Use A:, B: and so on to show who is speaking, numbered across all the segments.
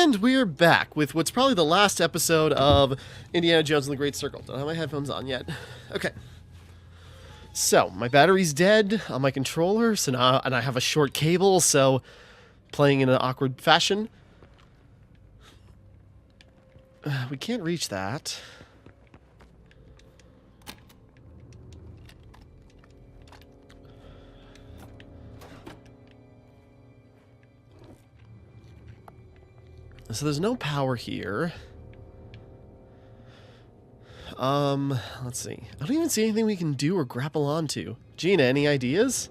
A: And we're back with what's probably the last episode of Indiana Jones and the Great Circle. Don't have my headphones on yet. Okay. So, my battery's dead on my controller, so now, and I have a short cable, so playing in an awkward fashion. We can't reach that. So there's no power here. Let's see. I don't even see anything we can do or grapple onto. Gina, any ideas?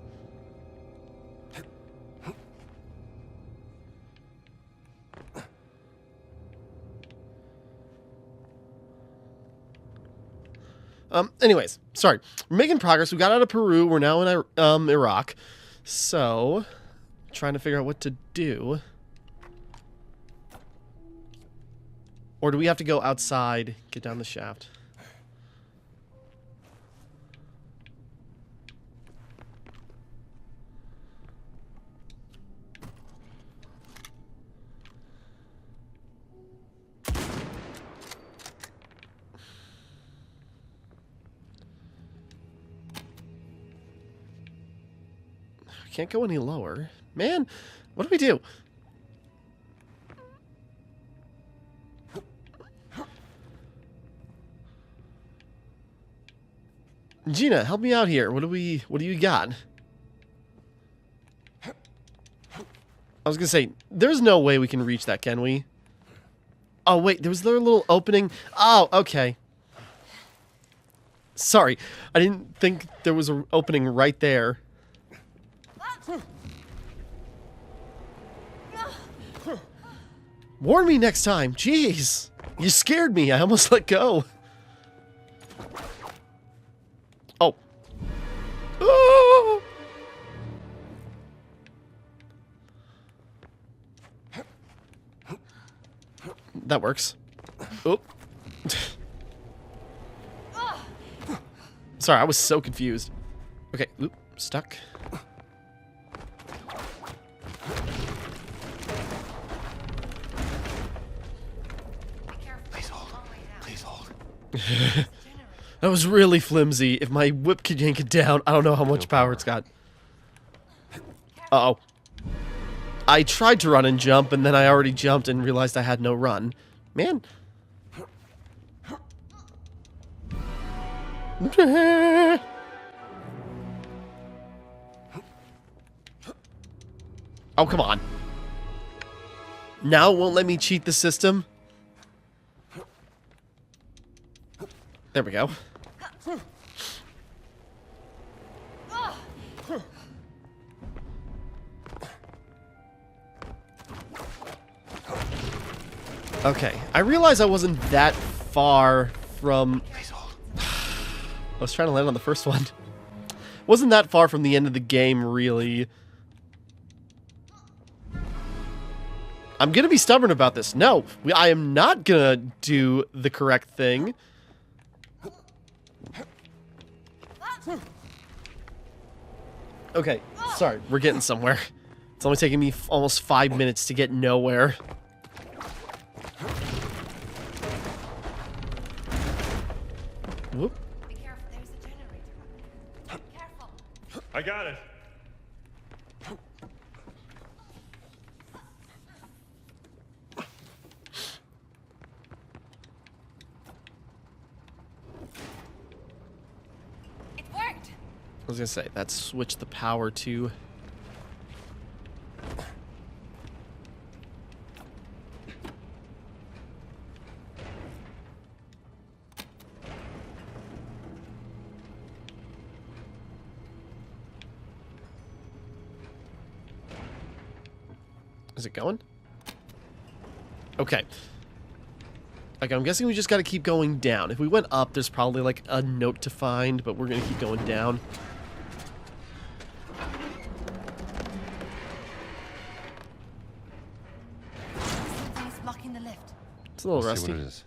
A: Anyways, sorry. We're making progress. We got out of Peru. We're now in Iraq. So, trying to figure out what to do. Or do we have to go outside, get down the shaft? Can't go any lower. Man, what do we do? Gina, help me out here. What do you got? I was gonna say, there's no way we can reach that, can we? Oh wait, there was a little opening. Oh, okay. Sorry, I didn't think there was an opening right there. Warn me next time. Jeez. You scared me. I almost let go. Oh. Oh. That works. Oh. Sorry, I was so confused. Okay, oop, stuck. That was really flimsy. If my whip could yank it down, I don't know how much power it's got. Uh-oh. I tried to run and jump, and then I already jumped and realized I had no run. Man. Oh, come on. Now it won't let me cheat the system? There we go. Okay, I realized I wasn't that far from... I was trying to land on the first one. Wasn't that far from the end of the game, really. I'm gonna be stubborn about this. No, I am not gonna do the correct thing. Okay, sorry, we're getting somewhere. It's only taking me almost 5 minutes to get nowhere. Whoop.
B: Be careful, there's a generator. Careful.
C: I got it.
B: It worked.
A: I was gonna say, that switched the power to... Is it going? Okay. Okay, I'm guessing we just gotta keep going down. If we went up, there's probably like a note to find, but we're gonna keep going down.
B: Something's blocking the lift.
A: It's a little
C: Let's see
A: rusty.
C: what it is.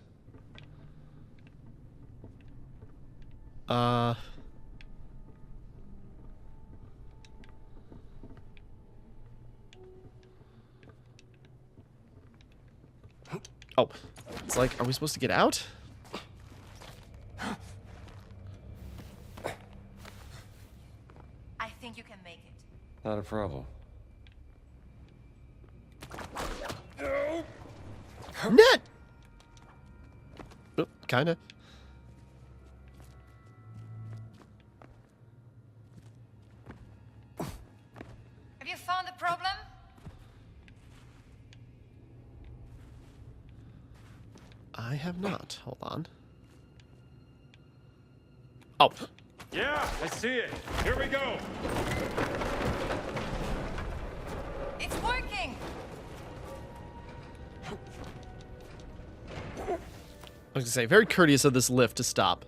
A: Oh, it's like, are we supposed to get out?
B: I think you can make it.
C: Not a problem.
A: Net! Oh, kinda.
B: Have you found the problem?
A: I have not. Hold on. Oh.
C: Yeah, I see it. Here we go.
B: It's working.
A: I was gonna say, very courteous of this lift to stop.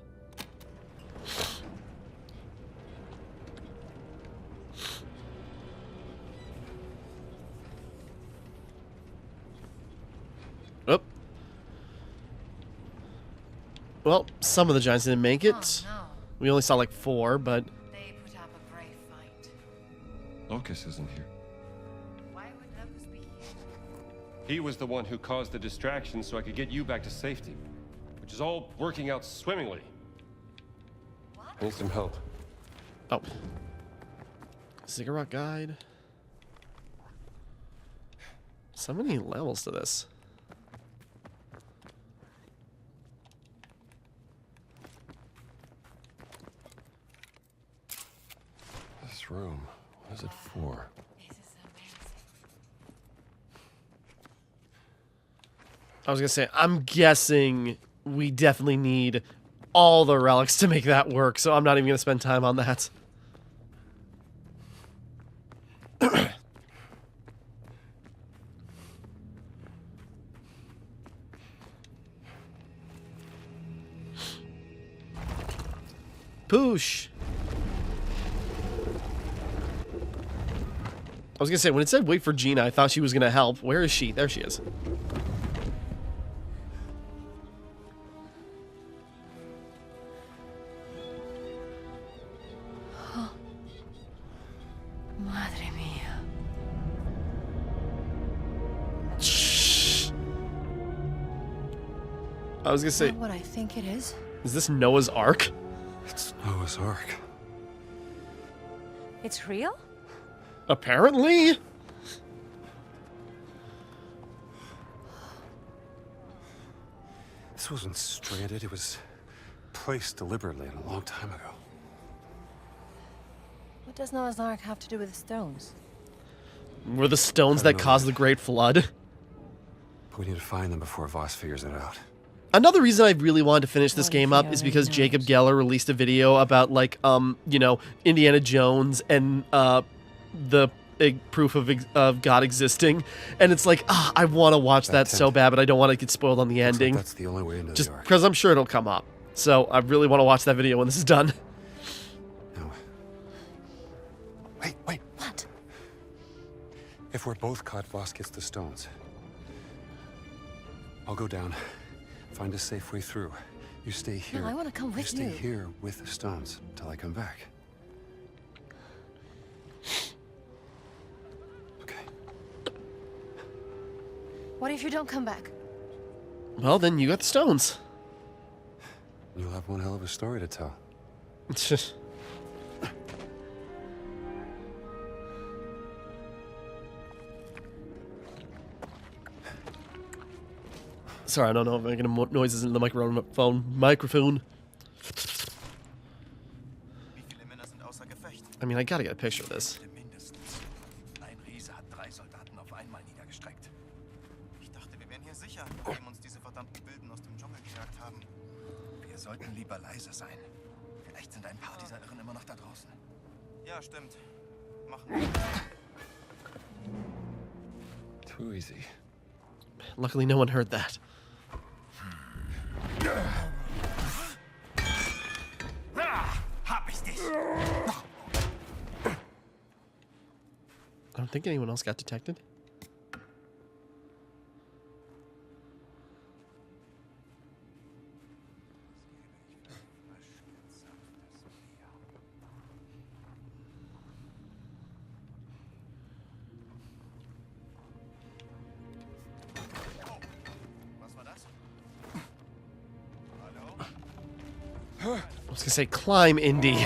A: Oh. Well, some of the giants didn't make it.
B: Oh, no.
A: We only saw like 4, but
B: They put up a brave fight.
C: Locus isn't here.
B: Why would Locus be here?
C: He was the one who caused the distraction so I could get you back to safety. Which is all working out swimmingly.
B: What?
C: I need some help.
A: oh. Ziggurat guide. So many levels to this.
C: This room, what is it for?
B: This is amazing.
A: I was gonna say, I'm guessing we definitely need all the relics to make that work, so I'm not even gonna spend time on that. Poosh. I was gonna say, when it said wait for Gina, I thought she was gonna help. Where is she? There she is.
B: Madre mia.
A: Shh. I was gonna say,
B: What I think it is?
A: is this Noah's Ark?
C: It's Noah's Ark.
B: It's real?
A: Apparently.
D: This wasn't stranded, it was placed deliberately a long time ago.
B: What does Noah's Ark have to do with the stones?
A: Were the stones that caused the Great Flood?
D: We need to find them before Voss figures it out.
A: Another reason I really wanted to finish this
B: What if
A: game
B: he
A: up is because
B: already
A: Jacob
B: knows?
A: Geller released a video about, like, you know, Indiana Jones and the proof of God existing, and it's like, I want to watch that so
D: tent.
A: bad, but I don't want to get spoiled on the
D: Looks like
A: ending,
D: that's the only way into
A: just
D: the Ark.
A: because I'm sure it'll come up. So I really want to watch that video when this is done.
D: No. Wait.
B: What?
D: If we're both caught, Voss gets the stones. I'll go down, find a safe way through. You stay here.
B: I wanna come with
D: You
B: you.
D: stay here with the stones till I come back. Okay.
B: What if you don't come back?
A: Well, then you got the stones.
D: You'll have one hell of a story to tell.
A: Sorry, I don't know if I'm making noises in the microphone.
E: Wie viele Männer sind außer Gefecht?
A: I mean, I gotta get a picture of this.
E: Mindestens. Ein Riese hat 3 Soldaten auf einmal niedergestreckt. Ich dachte, wir wären hier sicher, nachdem uns diese verdammten Wilden aus dem Dschungel gejagt haben. Wir sollten lieber leise sein. Vielleicht sind ein paar dieser Irren immer noch da draußen. Ja, stimmt. Machen wir.
C: Too easy.
A: Luckily, no one heard that.
E: Hab ich dich!
A: I don't think anyone else got detected.
E: Was war
A: I was gonna say climb, Indy.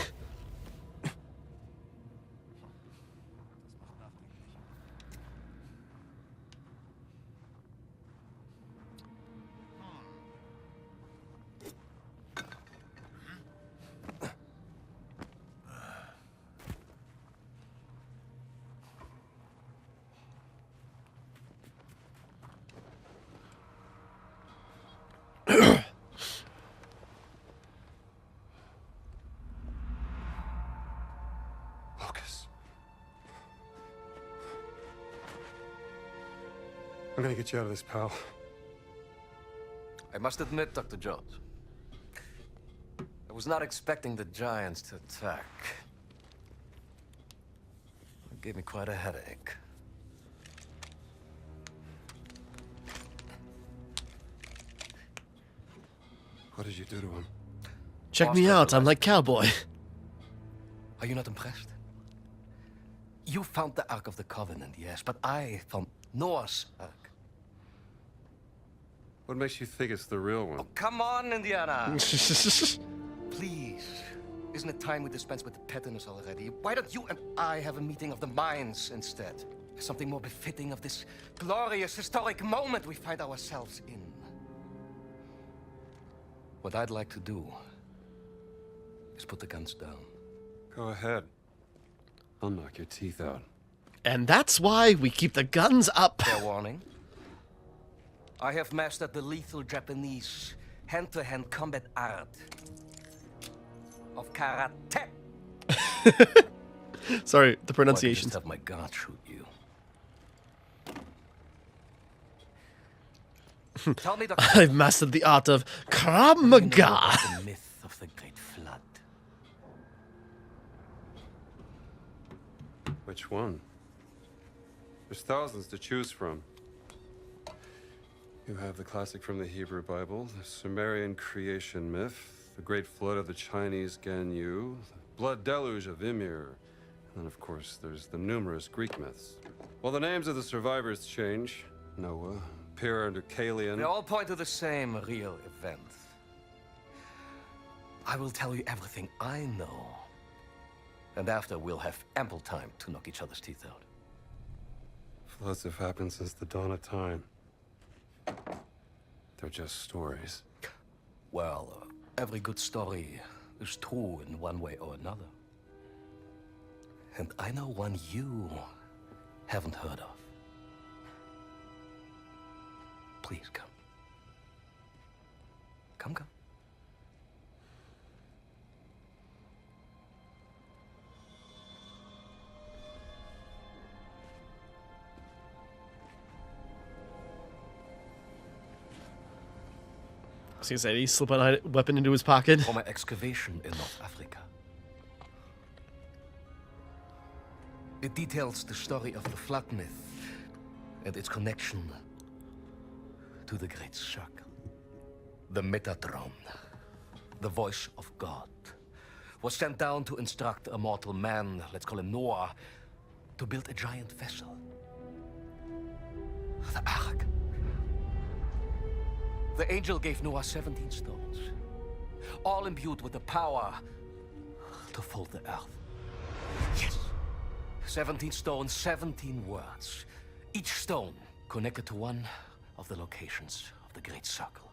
D: Lucas. I'm gonna get you out of this, pal.
F: I must admit, Dr. Jones, I was not expecting the Giants to attack. It gave me quite a headache.
D: What did you do to him?
A: Check me out, I'm like cowboy.
F: Are you not impressed? You found the Ark of the Covenant, yes, but I found Noah's Ark.
D: What makes you think it's the real one?
F: Oh, come on, Indiana! Please. Isn't it time we dispense with the pettiness already? Why don't you and I have a meeting of the minds instead? Something more befitting of this glorious, historic moment we find ourselves in. What I'd like to do is put the guns down.
D: Go ahead. I'll knock your teeth out.
A: And that's why we keep the guns up.
F: Fair warning. I have mastered the lethal Japanese hand-to-hand combat art of karate.
A: Sorry, the
F: Or I
A: pronunciation.
F: could just have my guard shoot you. Tell me, Dr.
A: I've mastered the art of Krav
F: Do you know
A: Maga.
F: about the myth of the Great Flood.
D: Which one? There's thousands to choose from. You have the classic from the Hebrew Bible, the Sumerian creation myth, the Great Flood of the Chinese Ganyu, the Blood Deluge of Ymir, and then, of course, there's the numerous Greek myths. Well, the names of the survivors change. Noah, Pyrrha, and Deucalion.
F: They all point to the same real event. I will tell you everything I know. And after, we'll have ample time to knock each other's teeth out.
D: Floods have happened since the dawn of time. They're just stories.
F: Well, every good story is true in one way or another. And I know one you haven't heard of. Please come. Come.
A: I was gonna say, did he slip a weapon into his pocket?
F: For my excavation in North Africa. It details the story of the flood myth and its connection to the Great Circle. The Metatron, the voice of God, was sent down to instruct a mortal man, let's call him Noah, to build a giant vessel. The Ark. The angel gave Noah 17 stones, all imbued with the power to fold the earth. Yes! 17 stones, 17 words. Each stone connected to one of the locations of the Great Circle.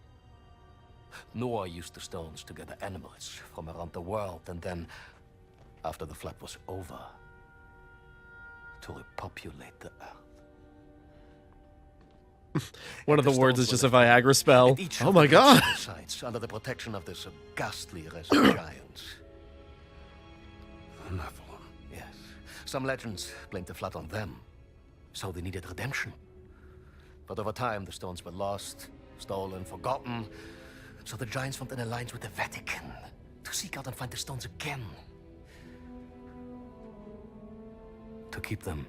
F: Noah used the stones to gather animals from around the world, and then, after the flood was over, to repopulate the earth.
A: One of the words is
F: stones
A: just a
F: were
A: Viagra spell.
F: And each
A: Oh
F: of
A: my
F: the
A: god.
F: sites under the protection of this ghastly race of giants.
D: The Nephilim.
F: Yes. Some legends blamed the flood on them, so they needed redemption. But over time, the stones were lost, stolen, forgotten. So the giants formed an alliance with the Vatican to seek out and find the stones again. To keep them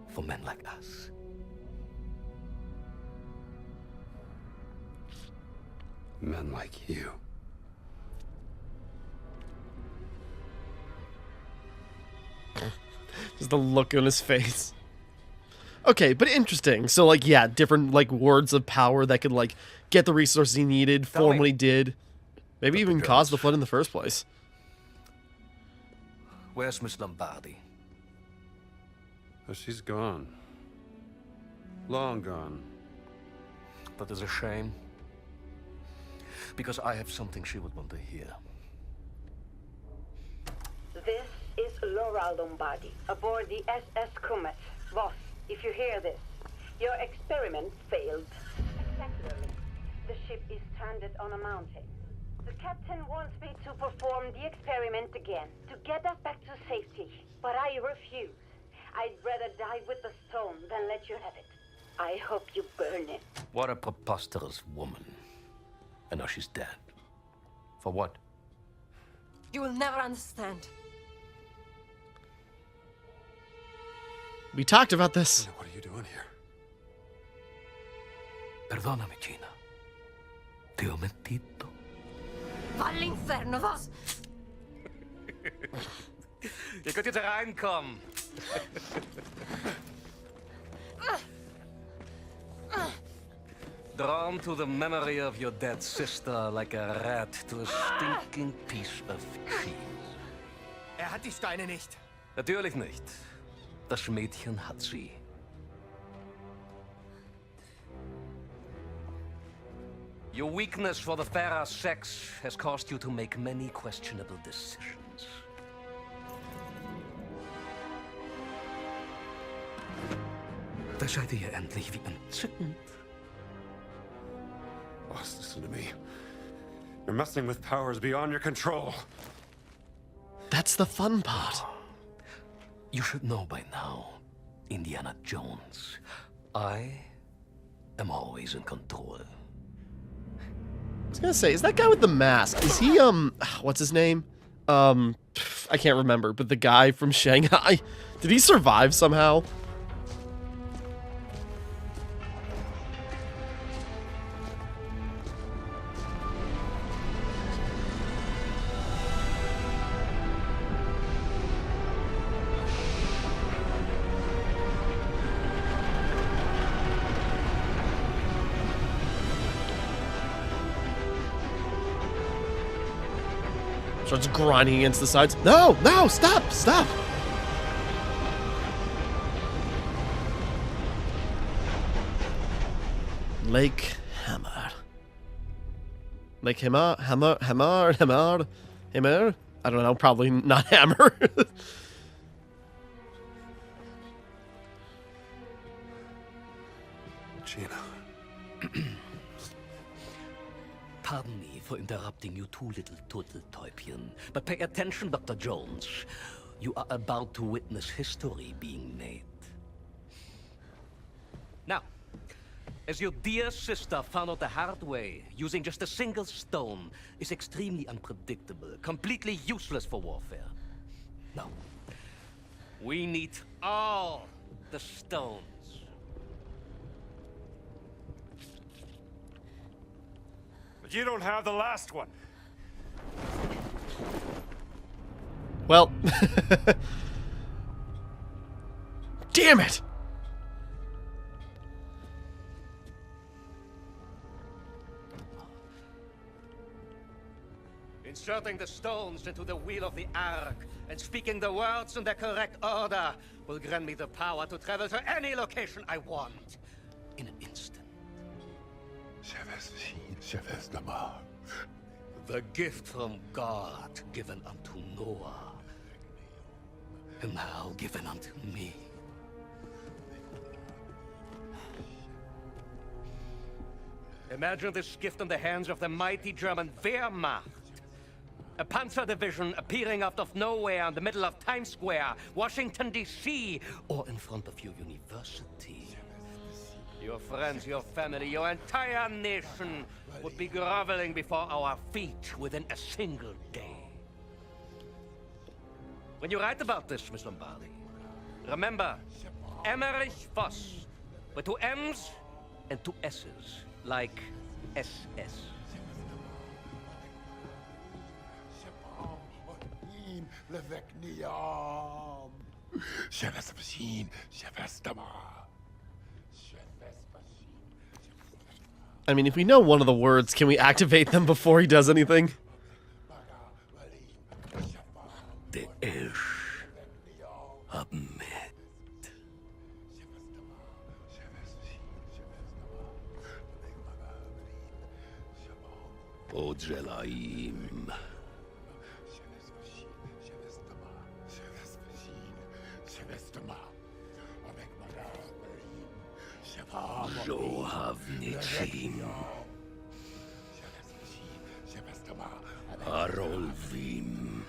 F: for men like us.
D: Men like you.
A: Just the look on his face. Okay, but interesting. So, like, yeah, different, like, words of power that could, like, get the resources he needed,
F: Tell me.
A: formerly did. Maybe even caused the flood in the first place.
F: Where's Miss Lombardi?
D: Oh, she's gone. Long gone.
F: That is a shame. Because I have something she would want to hear.
G: This is Laura Lombardi, aboard the SS Comet. Boss, if you hear this, your experiment failed spectacularly. The ship is stranded on a mountain. The captain wants me to perform the experiment again, to get us back to safety. But I refuse. I'd rather die with the stone than let you have it. I hope you burn it.
F: What a preposterous woman. And now she's dead. For what?
B: You will never understand.
A: We talked about this.
D: What are you doing here?
F: Perdóname, Gina. Ti ho mentito.
B: Va all'inferno, va!
F: Ihr könnt jetzt reinkommen. Drawn to the memory of your dead sister like a rat to a stinking piece of cheese.
E: Hat die Steine nicht.
F: Natürlich nicht. Das Mädchen hat sie. Your weakness for the fairer sex has caused you to make many questionable decisions. Da seid ihr endlich wie entzückend.
D: Boss, listen to me. You're messing with powers beyond your control.
A: That's the fun part.
F: You should know by now, Indiana Jones. I am always in control.
A: I was gonna say, is that guy with the mask? Is he what's his name? I can't remember, but the guy from Shanghai. Did he survive somehow? Starts grinding against the sides. No, no, stop, stop. Lake Hammer. Lake Hammer. I don't know, probably not Hammer.
D: Gina.
F: Pardon me for interrupting you two little turtle-täubchen, but pay attention, Dr. Jones. You are about to witness history being made. Now, as your dear sister found out the hard way, using just a single stone is extremely unpredictable, completely useless for warfare. No. We need all the stones.
C: But you don't have the last one.
A: Well. Damn it!
F: Inserting the stones into the wheel of the Ark and speaking the words in the correct order will grant me the power to travel to any location I want in an instant. The gift from God given unto Noah, and now given unto me. Imagine this gift in the hands of the mighty German Wehrmacht. A panzer division appearing out of nowhere in the middle of Times Square, Washington, D.C., or in front of your university. Your friends, your family, your entire nation would be groveling before our feet within a single day. When you write about this, Miss Lombardi, remember Emmerich Voss, with 2 M's and 2 S's, like SS.
A: I mean, if we know one of the words, can we activate them before he does anything?
F: Ojelaim. Zohavnichim. Arolvim.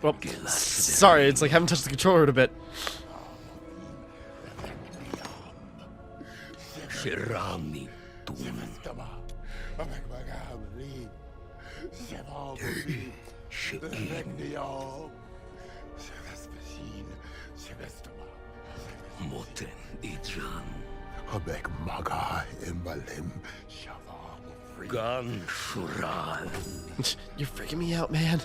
A: Well, sorry, it's like I haven't touched the controller in a bit.
F: Shirani Tum. Moten Ijan.
H: Abek maga imbalim shavam free.
F: Gan Shural.
A: You're freaking me out, man.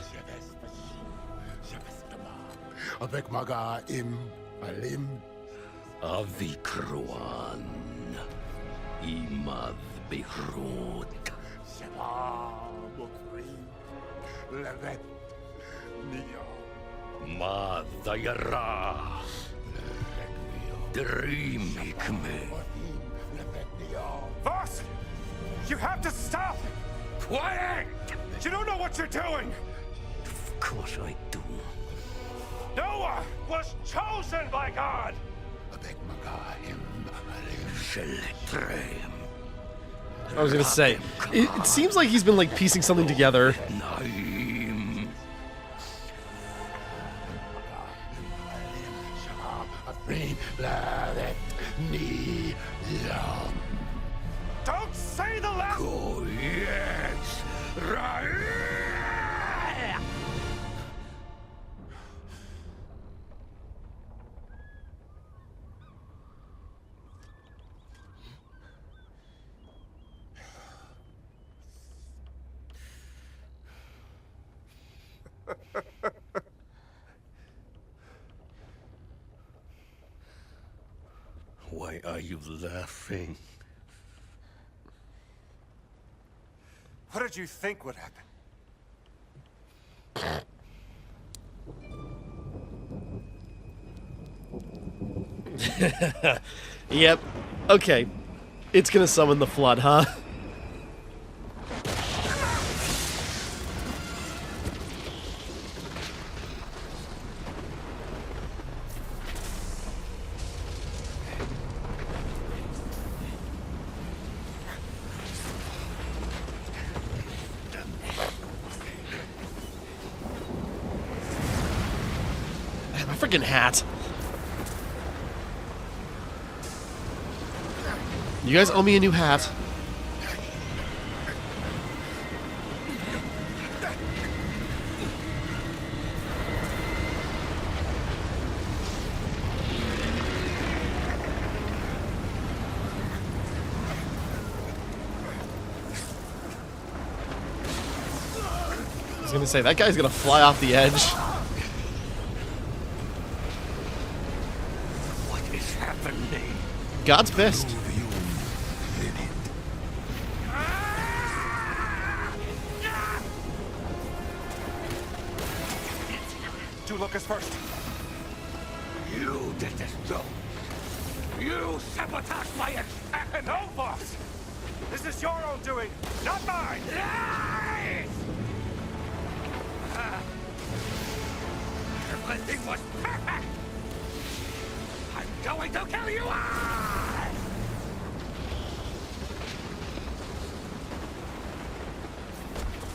H: Abek maga imbalim.
F: Avikruan. Imad Behrut.
H: Shavam free. Levet niyo.
F: Madayara. Dreamikme.
E: Boss! You have to stop!
F: Quiet!
E: You don't know what you're doing!
F: Of course I do.
E: Noah was chosen by God!
H: Abek maga imbalim.
F: Sheletrem.
A: I was gonna say, it seems like he's been like piecing something together.
F: Naim.
H: Free. Levet niyo.
E: Don't say the last...
F: Oh, yes. Right. Why are you laughing?
E: What did you think would happen?
A: Yep. Okay. It's gonna summon the flood, huh? My freaking hat. You guys owe me a new hat. I was gonna say, that guy's gonna fly off the edge.
F: What is happening?
A: God's pissed.
E: Do Lucas first.
F: You did this, no. You sabotaged my experiment.
E: No, boss! This is your own doing, not mine!
F: Lies! Everything was perfect. I'm going to kill you all!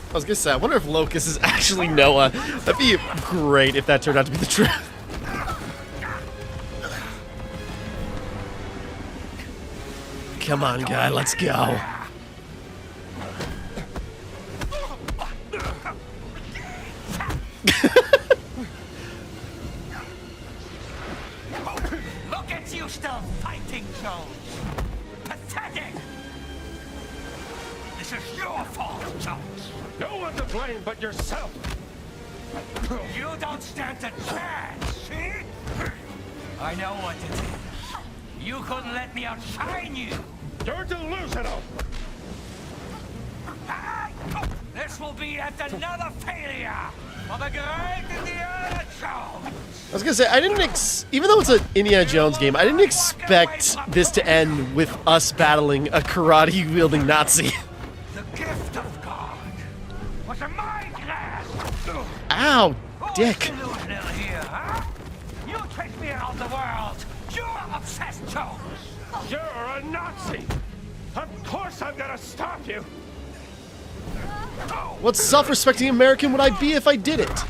A: I was gonna say, I wonder if Locust is actually Noah. That'd be great if that turned out to be the truth. Come on, guy, let's go.
F: Look at you still fighting, Jones. Pathetic! This is your fault, Jones.
C: No one to blame but yourself!
F: You don't stand a chance, see? I know what it is. You couldn't let me outshine you.
C: You're delusional!
F: This will be yet another failure.
A: I was gonna say, I didn't even though it's an Indiana Jones game, I didn't expect this to end with us battling a karate-wielding Nazi.
F: The gift of God was a mind grasp.
A: Ow, dick.
F: Here, huh? You take me around the world. You're obsessed, Jones.
C: You're a Nazi! Of course I'm gonna stop you!
A: What self-respecting American would I be if I did it?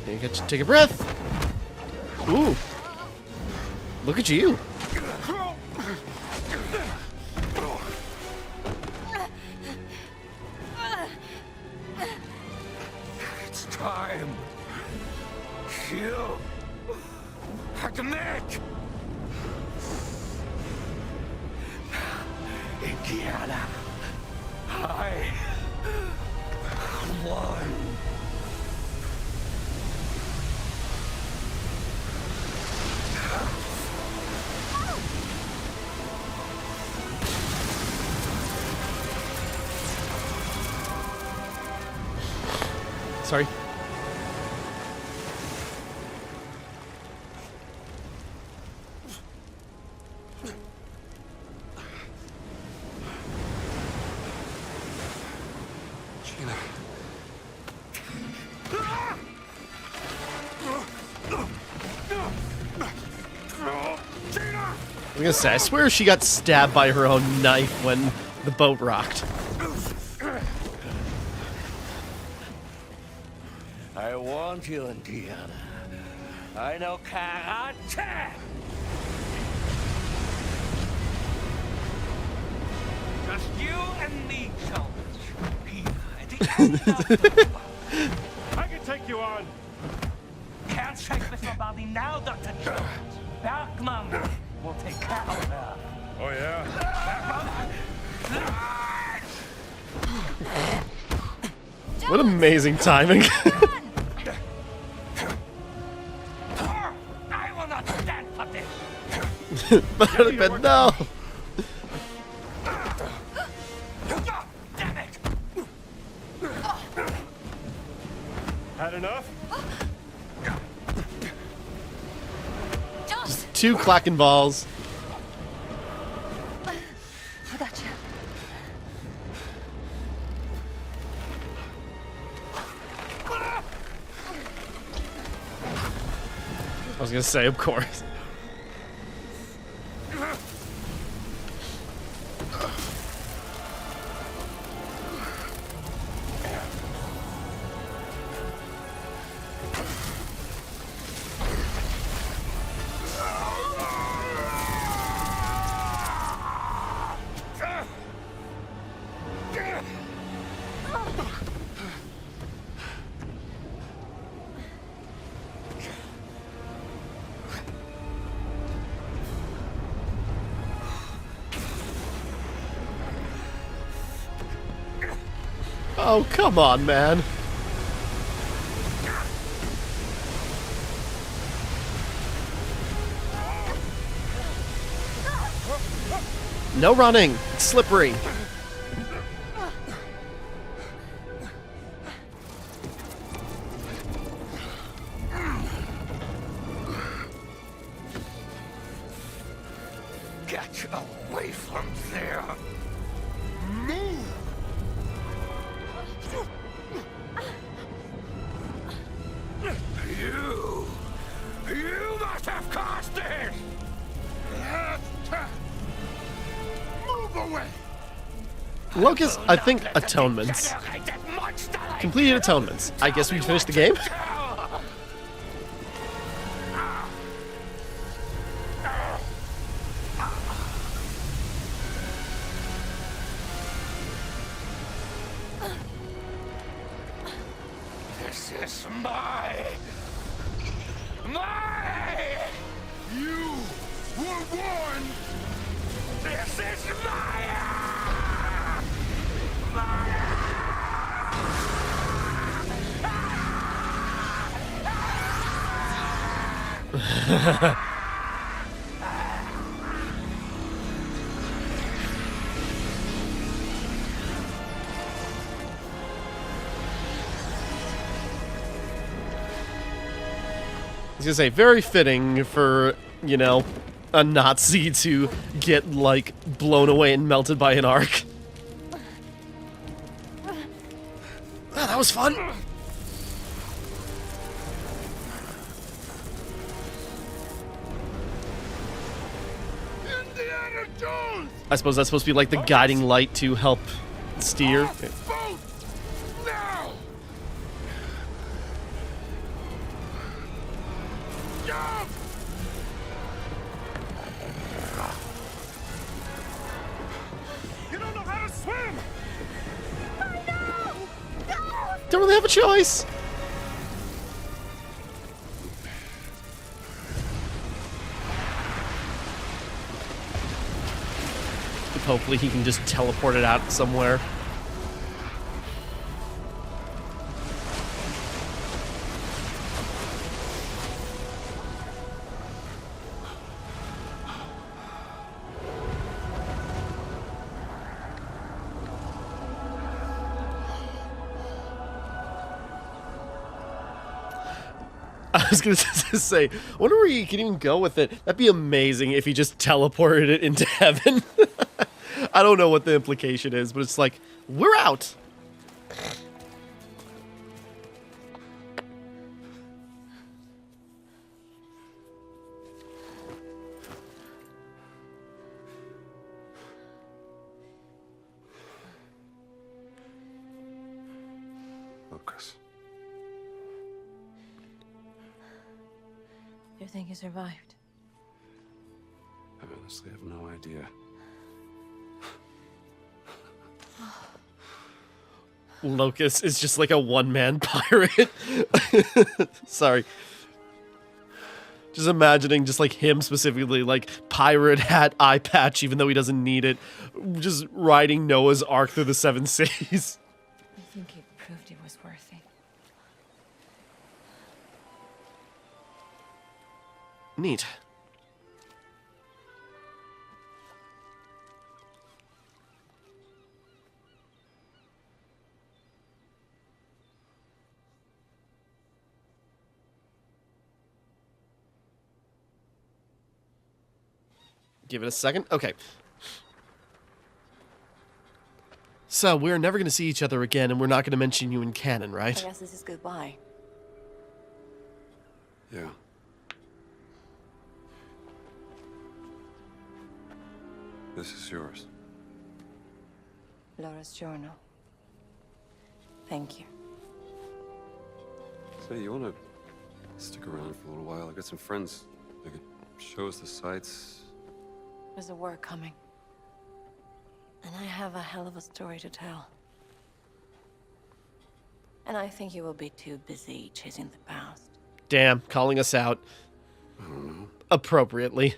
A: You get to take a breath. Ooh. Look at you.
F: It's time. You admit. Indiana, I won.
A: Sorry.
D: Gina.
A: I was gonna say, I swear she got stabbed by her own knife when the boat rocked.
F: I want you, Indiana. I know karate. Just you and me, Jones. Here at the end of the world.
C: I can take you on!
F: Can't shake Mr. Bobby now, Dr. Jones. Bergman will take care of her.
C: Oh yeah?
A: What amazing timing.
F: I will not stand for this.
A: But no.
F: Damn it!
C: Had enough?
B: Jones!
A: Two clacking balls.
B: I got you.
A: I was gonna say, of course. Oh, come on, man. No running. It's slippery.
F: Get away from there. Move! You must have caused this!
H: Move away!
A: Locust, I think, atonements. Completed atonements. I guess we finished the game?
F: This is my...
H: You were warned!
F: This is my...
A: I was gonna say, very fitting for, you know, a Nazi to get, like, blown away and melted by an Ark. Ah, that was fun!
H: Indiana Jones!
A: I suppose that's supposed to be like the guiding light to help steer.
H: Off boat! Now! Jump! You don't know how to swim!
A: Don't really have a choice! Hopefully he can just teleport it out somewhere. I was gonna say, I wonder where you can even go with it. That'd be amazing if he just teleported it into heaven. I don't know what the implication is, but it's like, we're out.
D: Lucas.
B: You think you survived?
D: I honestly have no idea.
A: Locust is just like a one-man pirate. Sorry. Just imagining just like him specifically, like pirate hat, eye patch, even though he doesn't need it, just riding Noah's Ark through the 7 seas.
B: I think it proved it was worthy.
A: Neat. Give it a second. Okay. So, we're never going to see each other again, and we're not going to mention you in canon, right?
B: I guess this is goodbye.
D: Yeah. This is yours.
B: Laura's journal. Thank you.
D: Say, you want to stick around for a little while? I got some friends. They could show us the sights.
B: There's a war coming. And I have a hell of a story to tell. And I think you will be too busy chasing the past.
A: Damn, calling us out.
D: I don't know.
A: Appropriately.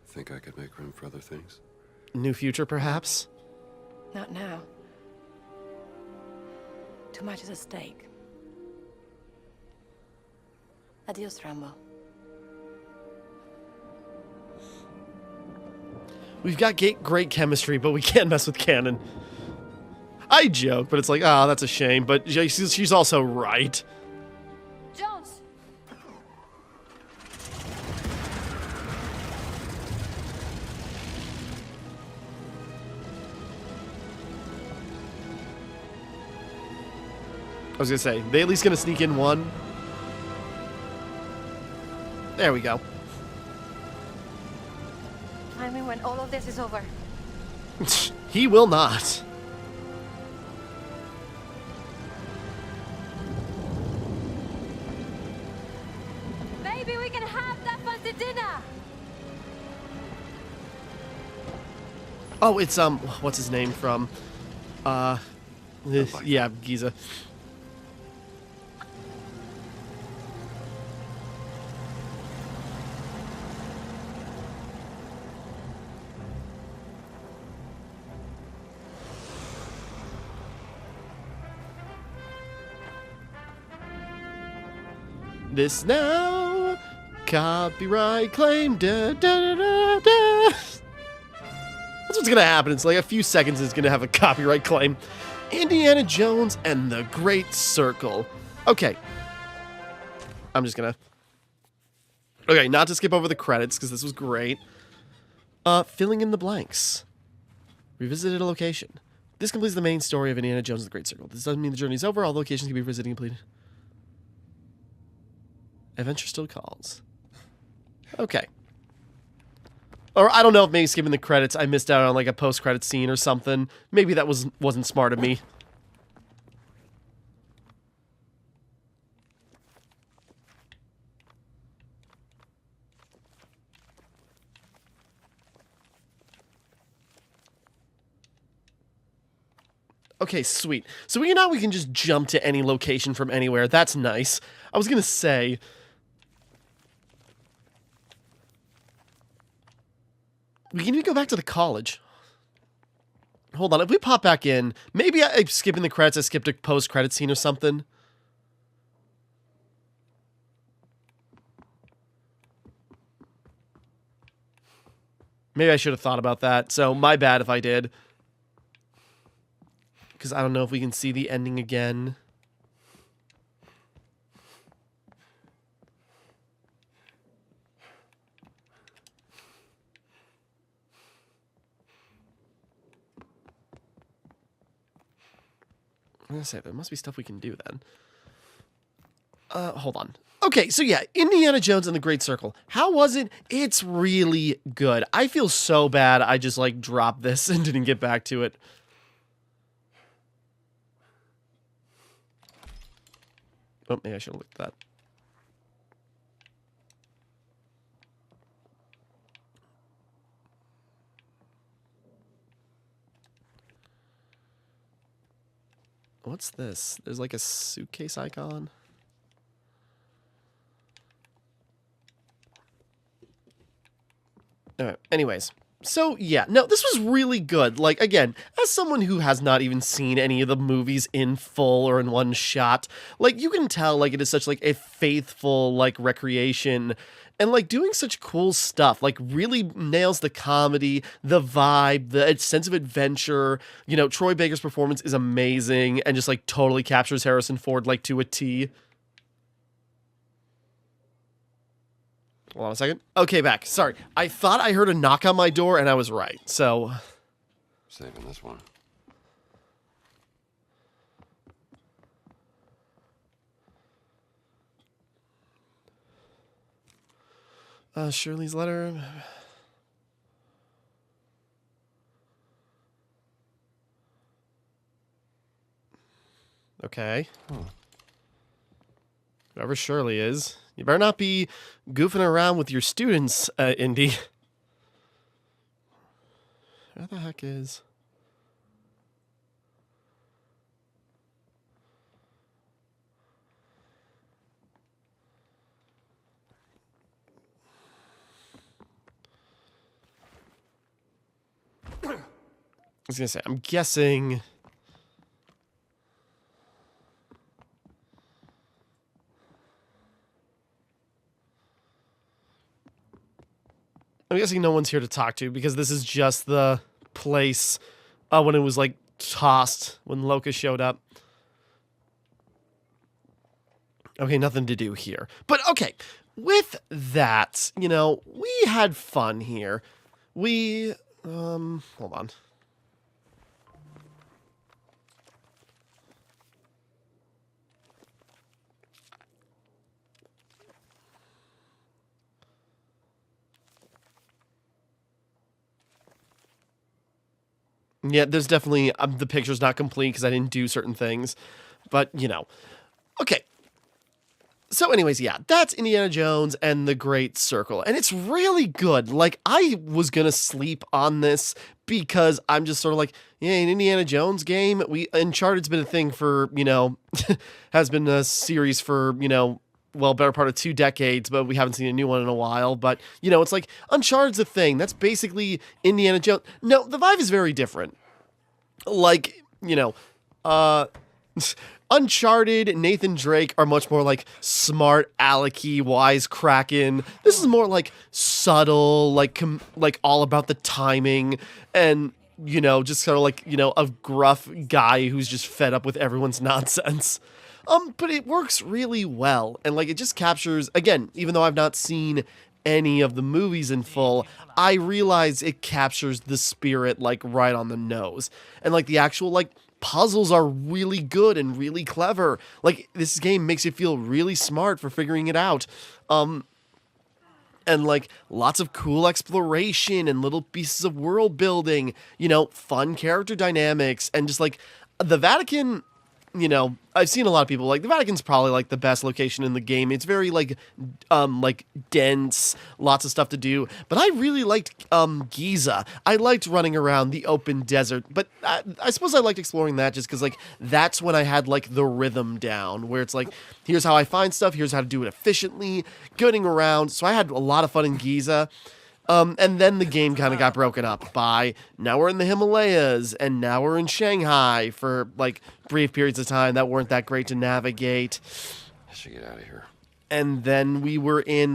D: Think I could make room for other things?
A: New future, perhaps?
B: Not now. Too much is at stake. Adios, Rambo.
A: We've got great chemistry, but we can't mess with canon. I joke, but it's like, ah, oh, that's a shame. But she's also right.
B: Jones!
A: I was gonna say, they at least gonna sneak in one. There we go.
B: Find me when all of this is over.
A: He will not.
B: Maybe we can have that fancy dinner!
A: Oh, it's, what's his name from? Yeah, Giza. This now copyright claim. Da, da, da, da, da. That's what's gonna happen. It's like a few seconds is gonna have a copyright claim. Indiana Jones and the Great Circle. Okay. I'm just gonna... Okay, not to skip over the credits, because this was great. Filling in the blanks. Revisited a location. This completes the main story of Indiana Jones and the Great Circle. This doesn't mean the journey is over. All locations can be visited and completed. Adventure still calls. Okay. Or I don't know if maybe skipping the credits, I missed out on like a post-credit scene or something. Maybe that wasn't smart of me. Okay, sweet. So now we can just jump to any location from anywhere. That's nice. I was gonna say... We can even go back to the college. Hold on, if we pop back in, maybe I'm skipping the credits, I skipped a post-credit scene or something. Maybe I should have thought about that, so my bad if I did. Because I don't know if we can see the ending again. I'm gonna say, there must be stuff we can do then. Hold on. Okay, so yeah, Indiana Jones and the Great Circle. How was it? It's really good. I feel so bad I just, like, dropped this and didn't get back to it. Oh, maybe I should have looked at that. What's this? There's like a suitcase icon. Alright, anyways. So, yeah, no, this was really good. Like, again, as someone who has not even seen any of the movies in full or in one shot, like, you can tell, like, it is such, like, a faithful, like, recreation and, like, doing such cool stuff. Like, really nails the comedy, the vibe, the sense of adventure. You know, Troy Baker's performance is amazing and just, like, totally captures Harrison Ford, like, to a T. Hold on a second. Okay, back. Sorry. I thought I heard a knock on my door, and I was right. So...
D: Saving this one.
A: Shirley's letter. Okay. Whoever Shirley is. You better not be goofing around with your students, Indy. Where the heck is... I was gonna say, I'm guessing... I'm guessing no one's here to talk to because this is just the place when it was, like, tossed when Locust showed up. Okay, nothing to do here. But, okay, with that, you know, we had fun here. We, hold on. Yeah, there's definitely, the picture's not complete because I didn't do certain things, but, you know. Okay. So anyways, yeah, that's Indiana Jones and the Great Circle, and it's really good. Like, I was gonna sleep on this because I'm just sort of like, yeah, an Indiana Jones game, Uncharted's been a thing for, you know, has been a series for, you know, well, better part of 2 decades, but we haven't seen a new one in a while. But, you know, it's like, Uncharted's a thing. That's basically Indiana Jones. No, the vibe is very different. Like, you know, Uncharted, Nathan Drake are much more like smart, alecky, wisecracking. This is more like subtle, like all about the timing and, you know, just sort of like, you know, a gruff guy who's just fed up with everyone's nonsense. But it works really well. And like, it just captures, again, even though I've not seen any of the movies in full, I realize it captures the spirit like right on the nose. And like the actual like puzzles are really good and really clever. Like this game makes you feel really smart for figuring it out. And like lots of cool exploration and little pieces of world building, you know, fun character dynamics, and just like the Vatican, you know, I've seen a lot of people like the Vatican's probably like the best location in the game. It's very like dense, lots of stuff to do. But I really liked Giza. I liked running around the open desert. But I suppose I liked exploring that just because like that's when I had like the rhythm down, where it's like, here's how I find stuff, here's how to do it efficiently, getting around. So I had a lot of fun in Giza. And then the game kind of got broken up by, now we're in the Himalayas, and now we're in Shanghai for, like, brief periods of time that weren't that great to navigate.
D: I should get out of here.
A: And then we were in,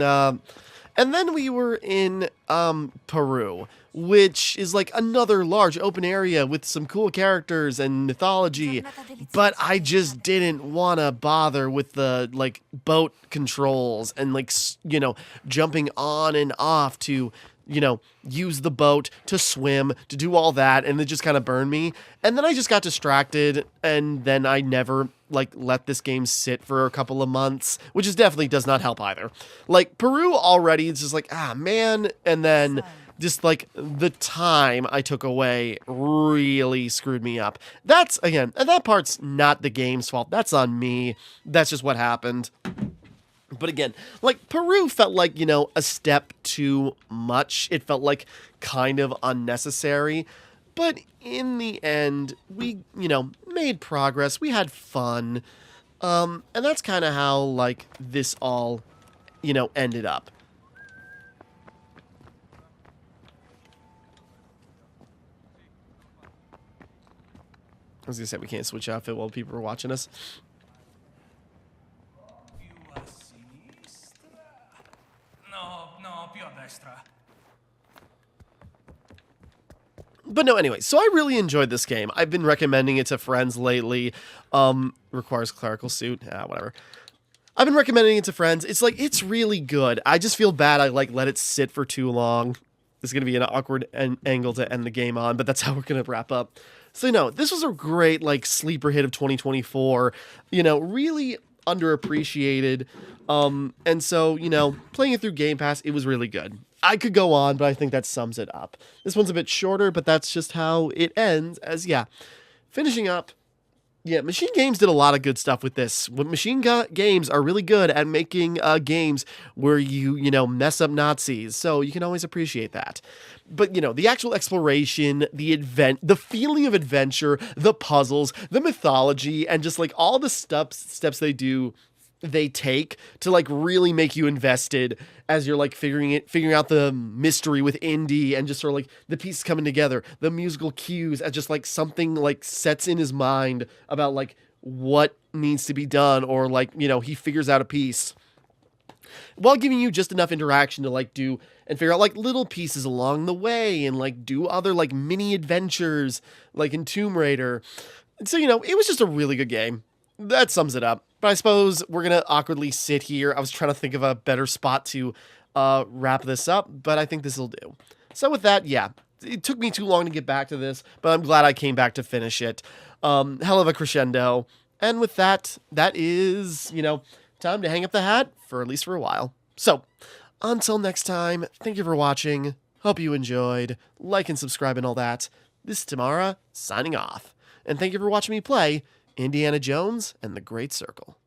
A: Peru, which is, like, another large open area with some cool characters and mythology, but I just didn't want to bother with the, like, boat controls and, like, you know, jumping on and off to, you know, use the boat to swim, to do all that, and it just kind of burned me. And then I just got distracted, and then I never, like, let this game sit for a couple of months, which is definitely does not help either. Like, Peru already, it's just like, ah, man, and then just, like, the time I took away really screwed me up. That's, again, and that part's not the game's fault. That's on me. That's just what happened. But again, like, Peru felt like, you know, a step too much. It felt like kind of unnecessary. But in the end, we, you know, made progress. We had fun. And that's kind of how, like, this all, you know, ended up. I was gonna say we can't switch outfit while people are watching us. But no, anyway, so I really enjoyed this game. I've been recommending it to friends lately. Requires clerical suit. Whatever. I've been recommending it to friends. It's like, it's really good. I just feel bad I, like, let it sit for too long. This is going to be an awkward angle to end the game on, but that's how we're going to wrap up. So, no, this was a great, like, sleeper hit of 2024. You know, really underappreciated. And so, you know, playing it through Game Pass, it was really good. I could go on, but I think that sums it up. This one's a bit shorter, but that's just how it ends. As, yeah, finishing up. Yeah, Machine Games did a lot of good stuff with this. Machine Games are really good at making games where you know, mess up Nazis. So you can always appreciate that. But, you know, the actual exploration, the feeling of adventure, the puzzles, the mythology, and just, like, all the steps they take to, like, really make you invested as you're, like, figuring out the mystery with Indy, and just sort of, like, the pieces coming together, the musical cues, as just, like, something, like, sets in his mind about, like, what needs to be done, or, like, you know, he figures out a piece while giving you just enough interaction to, like, do and figure out, like, little pieces along the way, and, like, do other, like, mini adventures, like in Tomb Raider. And so, you know, it was just a really good game. That sums it up. But I suppose we're going to awkwardly sit here. I was trying to think of a better spot to wrap this up, but I think this will do. So with that, yeah, it took me too long to get back to this, but I'm glad I came back to finish it. Hell of a crescendo. And with that, that is, you know, time to hang up the hat, for at least for a while. So, until next time, thank you for watching. Hope you enjoyed. Like and subscribe and all that. This is Timmara, signing off. And thank you for watching me play Indiana Jones and the Great Circle.